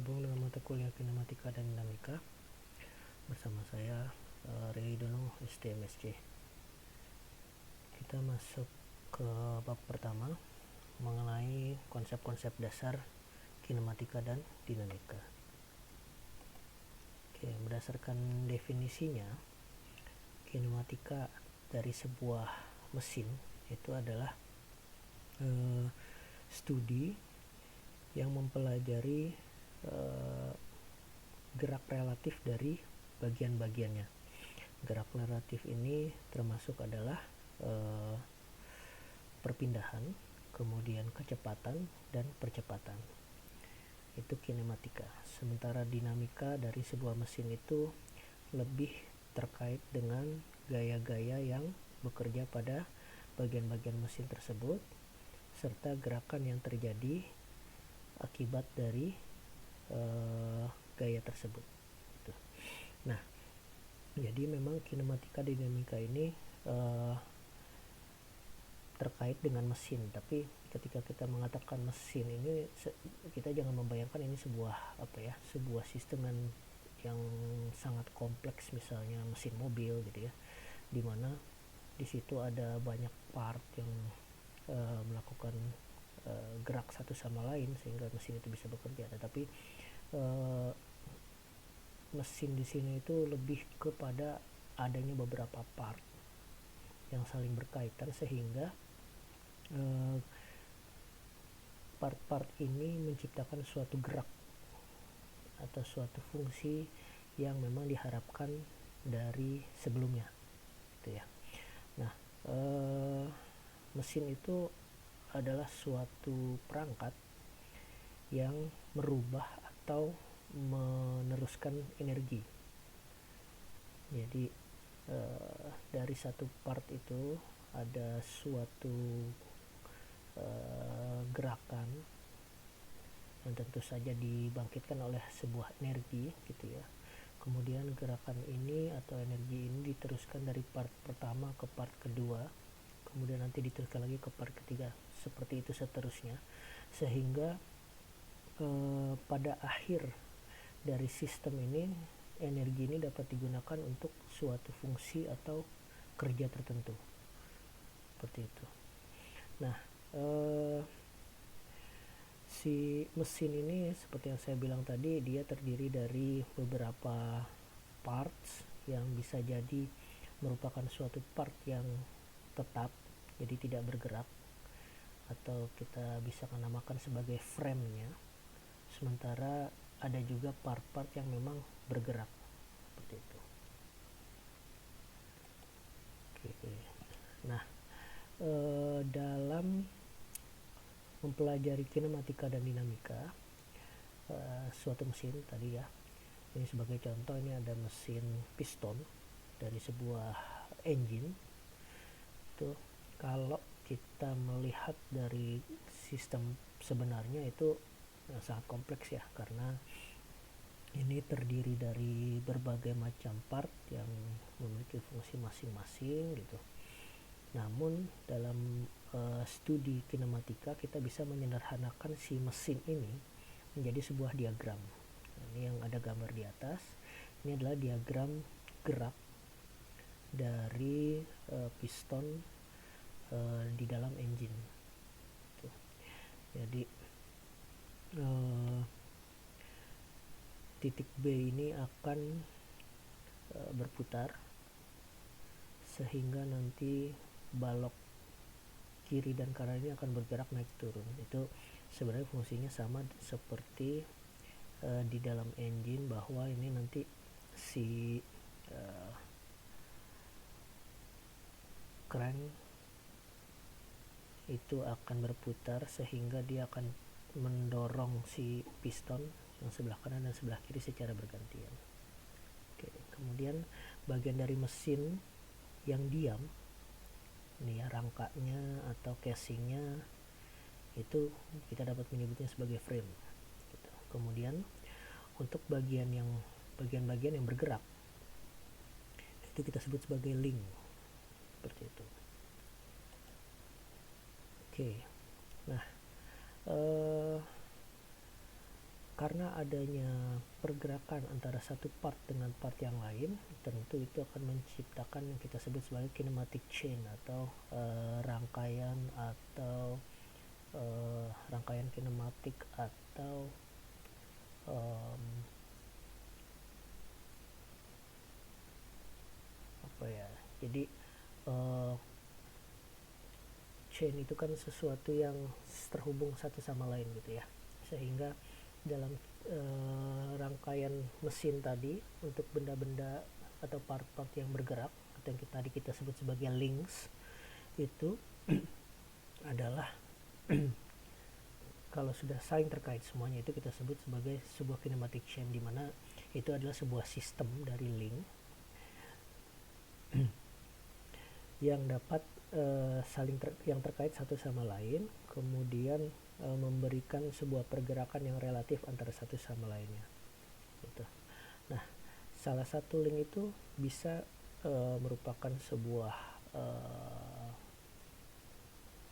berhubung dengan mata kuliah kinematika dan dinamika bersama saya Ray Dono STMSC. Kita masuk ke bab pertama mengenai konsep-konsep dasar kinematika dan dinamika. Oke, berdasarkan definisinya, kinematika dari sebuah mesin itu adalah studi yang mempelajari gerak relatif dari bagian-bagiannya. Gerak relatif ini termasuk adalah perpindahan, kemudian kecepatan dan percepatan. Itu kinematika. Sementara dinamika dari sebuah mesin itu lebih terkait dengan gaya-gaya yang bekerja pada bagian-bagian mesin tersebut serta gerakan yang terjadi akibat dari gaya tersebut. Nah, jadi memang kinematika dan dinamika ini terkait dengan mesin, tapi ketika kita mengatakan mesin ini kita jangan membayangkan ini sebuah sistem yang sangat kompleks, misalnya mesin mobil gitu ya, dimana di situ ada banyak part yang melakukan gerak satu sama lain sehingga mesin itu bisa bekerja. Tetapi mesin di sini itu lebih kepada adanya beberapa part yang saling berkaitan sehingga part-part ini menciptakan suatu gerak atau suatu fungsi yang memang diharapkan dari sebelumnya gitu ya. Nah, mesin itu adalah suatu perangkat yang merubah atau meneruskan energi. Jadi dari satu part itu ada suatu gerakan yang tentu saja dibangkitkan oleh sebuah energi gitu ya. Kemudian gerakan ini atau energi ini diteruskan dari part pertama ke part kedua, kemudian nanti diteruskan lagi ke part ketiga, seperti itu seterusnya, sehingga pada akhir dari sistem ini energi ini dapat digunakan untuk suatu fungsi atau kerja tertentu, seperti itu. Nah, si mesin ini seperti yang saya bilang tadi, dia terdiri dari beberapa parts yang bisa jadi merupakan suatu part yang tetap, jadi tidak bergerak, atau kita bisa namakan sebagai frame-nya. Sementara ada juga part-part yang memang bergerak, seperti itu. Oke. Nah, dalam mempelajari kinematika dan dinamika suatu mesin tadi ya, ini sebagai contoh, ini ada mesin piston dari sebuah engine. Itu kalau kita melihat dari sistem sebenarnya itu sangat kompleks ya, karena ini terdiri dari berbagai macam part yang memiliki fungsi masing-masing gitu. Namun dalam studi kinematika kita bisa menyederhanakan si mesin ini menjadi sebuah diagram. Nah, ini yang ada gambar di atas, ini adalah diagram gerak dari piston di dalam engine. Tuh. Jadi titik B ini akan berputar sehingga nanti balok kiri dan kanan ini akan bergerak naik turun. Itu sebenarnya fungsinya sama seperti di dalam engine, bahwa ini nanti si crank itu akan berputar sehingga dia akan mendorong si piston yang sebelah kanan dan sebelah kiri secara bergantian. Oke, kemudian bagian dari mesin yang diam, ini ya, rangkanya atau casingnya, itu kita dapat menyebutnya sebagai frame gitu. Kemudian untuk bagian-bagian yang bergerak itu kita sebut sebagai link, seperti itu. Oke. Nah, karena adanya pergerakan antara satu part dengan part yang lain, tentu itu akan menciptakan yang kita sebut sebagai kinematic chain atau rangkaian atau rangkaian kinematik atau apa ya, jadi chain itu kan sesuatu yang terhubung satu sama lain gitu ya, sehingga dalam rangkaian mesin tadi untuk benda-benda atau part-part yang bergerak atau yang tadi kita sebut sebagai links itu adalah kalau sudah saling terkait semuanya itu kita sebut sebagai sebuah kinematic chain, di mana itu adalah sebuah sistem dari link yang dapat yang terkait satu sama lain, kemudian memberikan sebuah pergerakan yang relatif antara satu sama lainnya gitu. Nah, salah satu link itu bisa merupakan sebuah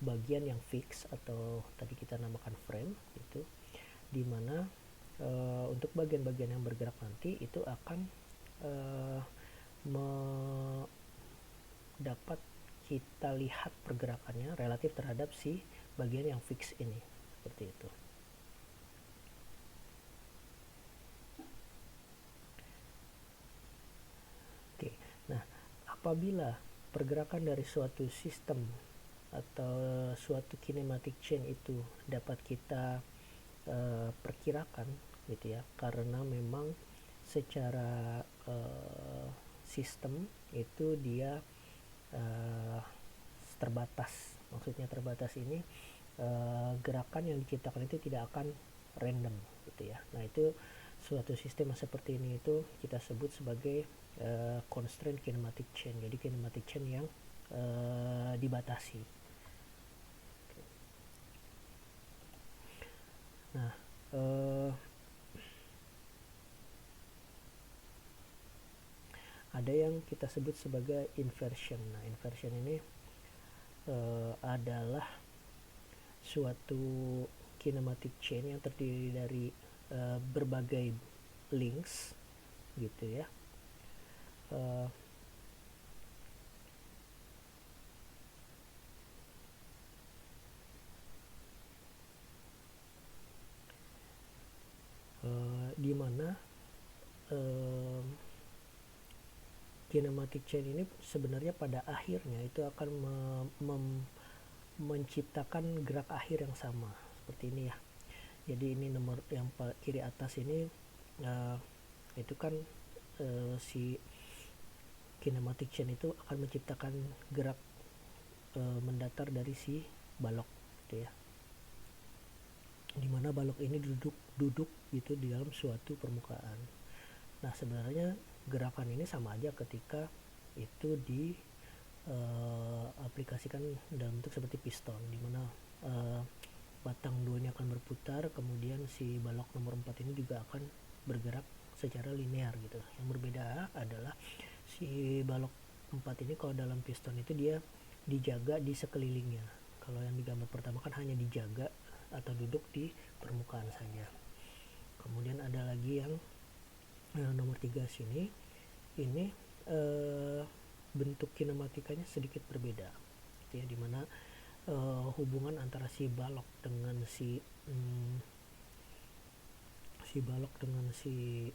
bagian yang fix atau tadi kita namakan frame gitu, dimana untuk bagian-bagian yang bergerak nanti itu akan dapat kita lihat pergerakannya relatif terhadap si bagian yang fix ini, seperti itu. Oke, nah apabila pergerakan dari suatu sistem atau suatu kinematic chain itu dapat kita perkirakan gitu ya, karena memang secara sistem itu dia terbatas. Maksudnya terbatas ini gerakan yang diciptakan itu tidak akan random gitu ya. Nah, itu suatu sistem seperti ini itu kita sebut sebagai constraint kinematic chain. Jadi kinematic chain yang dibatasi. Nah, ada yang kita sebut sebagai inversion. Nah, inversion ini adalah suatu kinematic chain yang terdiri dari berbagai links gitu ya. Di mana kinematic chain ini sebenarnya pada akhirnya itu akan menciptakan gerak akhir yang sama seperti ini ya. Jadi ini nomor yang kiri atas ini itu kan si kinematic chain itu akan menciptakan gerak mendatar dari si balok gitu ya, dimana balok ini duduk gitu di dalam suatu permukaan. Nah, sebenarnya gerakan ini sama aja ketika itu di aplikasikan dalam bentuk seperti piston, dimana batang 2 ini akan berputar, kemudian si balok nomor 4 ini juga akan bergerak secara linear gitu. Yang berbeda adalah si balok 4 ini kalau dalam piston itu dia dijaga di sekelilingnya. Kalau yang di gambar pertama kan hanya dijaga atau duduk di permukaan saja. Kemudian ada lagi yang nomor 3 sini, ini bentuk kinematikanya sedikit berbeda gitu ya, dimana hubungan antara si balok dengan si balok dengan si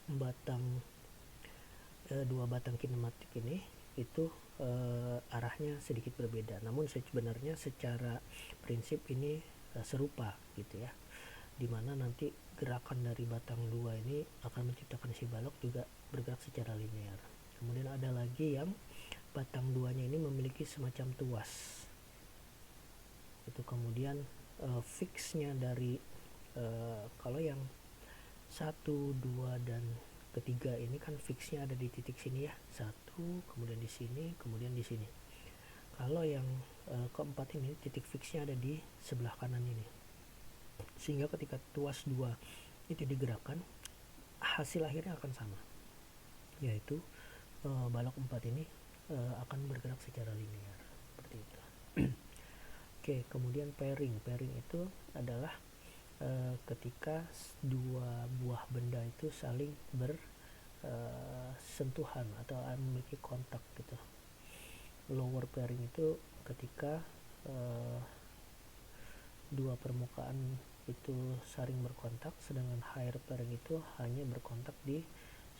batang dua batang kinematik ini itu arahnya sedikit berbeda, namun sebenarnya secara prinsip ini serupa gitu ya, dimana nanti gerakan dari batang 2 ini akan menciptakan si balok juga bergerak secara linear. Kemudian ada lagi yang batang 2 nya ini memiliki semacam tuas itu, kemudian fixnya dari kalau yang 1, 2 dan ketiga ini kan fixnya ada di titik sini ya, 1, kemudian di sini, kemudian di sini. Kalau yang keempat ini titik fixnya ada di sebelah kanan ini, sehingga ketika tuas 2 itu digerakkan, hasil akhirnya akan sama, yaitu balok 4 ini akan bergerak secara linear seperti itu. Oke, kemudian pairing itu adalah ketika dua buah benda itu saling bersentuhan atau memiliki kontak gitu. Lower pairing itu ketika dua permukaan itu saling berkontak, sedangkan higher pairing itu hanya berkontak di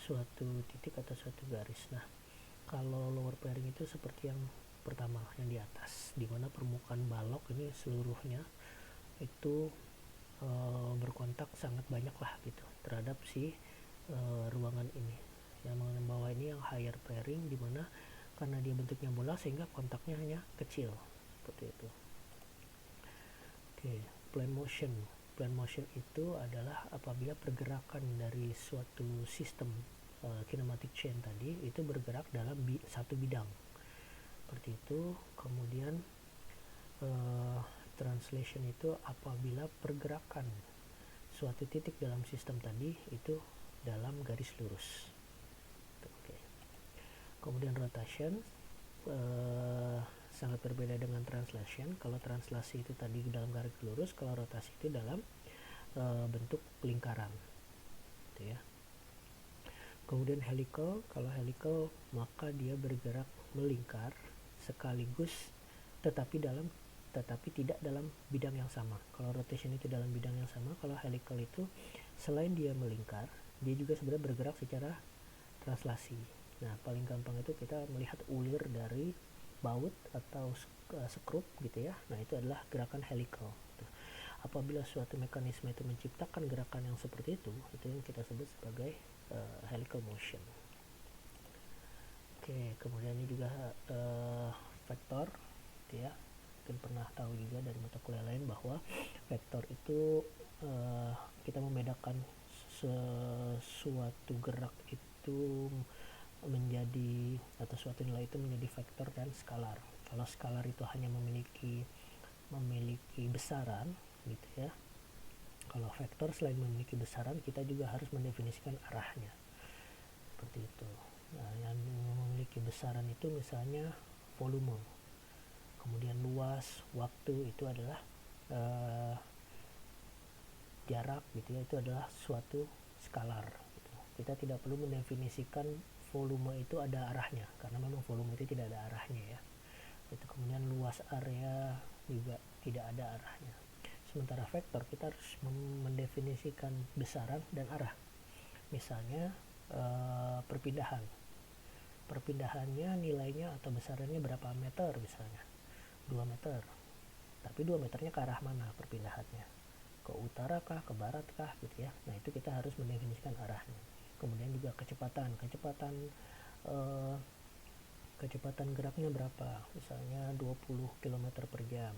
suatu titik atau suatu garis. Nah, kalau lower pairing itu seperti yang pertama, yang di atas, dimana permukaan balok ini seluruhnya itu berkontak sangat banyak lah gitu terhadap si ruangan ini. Yang mengenai bawah ini yang higher pairing, dimana karena dia bentuknya bola sehingga kontaknya hanya kecil seperti itu. Oke, plane motion itu adalah apabila pergerakan dari suatu sistem kinematic chain tadi itu bergerak dalam satu bidang seperti itu. Kemudian translation itu apabila pergerakan suatu titik dalam sistem tadi itu dalam garis lurus. Oke. Kemudian rotation sangat berbeda dengan translation. Kalau translasi itu tadi dalam garis lurus, kalau rotasi itu dalam bentuk lingkaran gitu ya. Kemudian helical, kalau helical maka dia bergerak melingkar sekaligus tetapi tidak dalam bidang yang sama. Kalau rotation itu dalam bidang yang sama, kalau helical itu selain dia melingkar, dia juga sebenarnya bergerak secara translasi. Nah, paling gampang itu kita melihat ulir dari baut atau skrup gitu ya. Nah, itu adalah gerakan helical. Apabila suatu mekanisme itu menciptakan gerakan yang seperti itu yang kita sebut sebagai helical motion. Oke, kemudian ini juga vektor gitu ya. Mungkin pernah tahu juga dari mata kuliah lain bahwa vektor itu kita membedakan sesuatu gerak itu menjadi atau suatu nilai itu menjadi vektor dan skalar. Kalau skalar itu hanya memiliki besaran gitu ya. Kalau vektor selain memiliki besaran, kita juga harus mendefinisikan arahnya seperti itu. Nah, yang memiliki besaran itu misalnya volume, kemudian luas, waktu itu adalah jarak gitu ya, itu adalah suatu skalar gitu. Kita tidak perlu mendefinisikan volume itu ada arahnya karena memang volume itu tidak ada arahnya ya. Itu kemudian luas area juga tidak ada arahnya. Sementara vektor kita harus mendefinisikan besaran dan arah. Misalnya perpindahannya nilainya atau besarannya berapa meter, misalnya 2 meter, tapi 2 meternya ke arah mana perpindahannya, ke utara kah, ke barat kah gitu ya. Nah, itu kita harus mendefinisikan arahnya. Kemudian juga kecepatan geraknya berapa, misalnya 20 km per jam.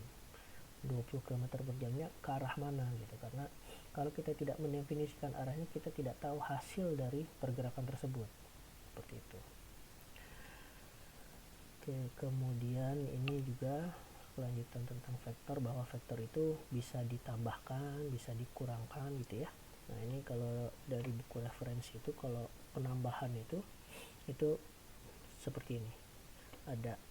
20 km per jamnya ke arah mana gitu, karena kalau kita tidak mendefinisikan arahnya, kita tidak tahu hasil dari pergerakan tersebut seperti itu. Oke, kemudian ini juga kelanjutan tentang vektor, bahwa vektor itu bisa ditambahkan, bisa dikurangkan gitu ya. Nah, ini kalau dari buku referensi itu kalau penambahan itu seperti ini. Ada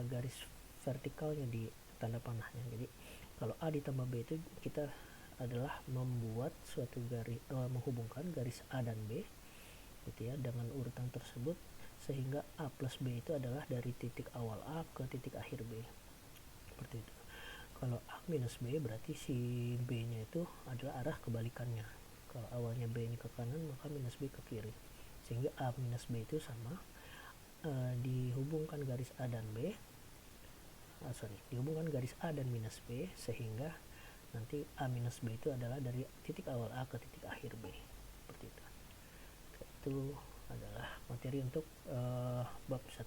garis vertikalnya di tanda panahnya. Jadi kalau A ditambah B itu kita adalah membuat suatu garis, menghubungkan garis A dan B gitu ya dengan urutan tersebut, sehingga A plus B itu adalah dari titik awal A ke titik akhir B seperti itu. Kalau A minus B berarti si B nya itu adalah arah kebalikannya. Kalau awalnya B ini ke kanan, maka minus B ke kiri, sehingga A minus B itu sama, dihubungkan garis A dan B, dihubungkan garis A dan minus B, sehingga nanti A minus B itu adalah dari titik awal A ke titik akhir B seperti itu. Itu adalah materi untuk bab 1.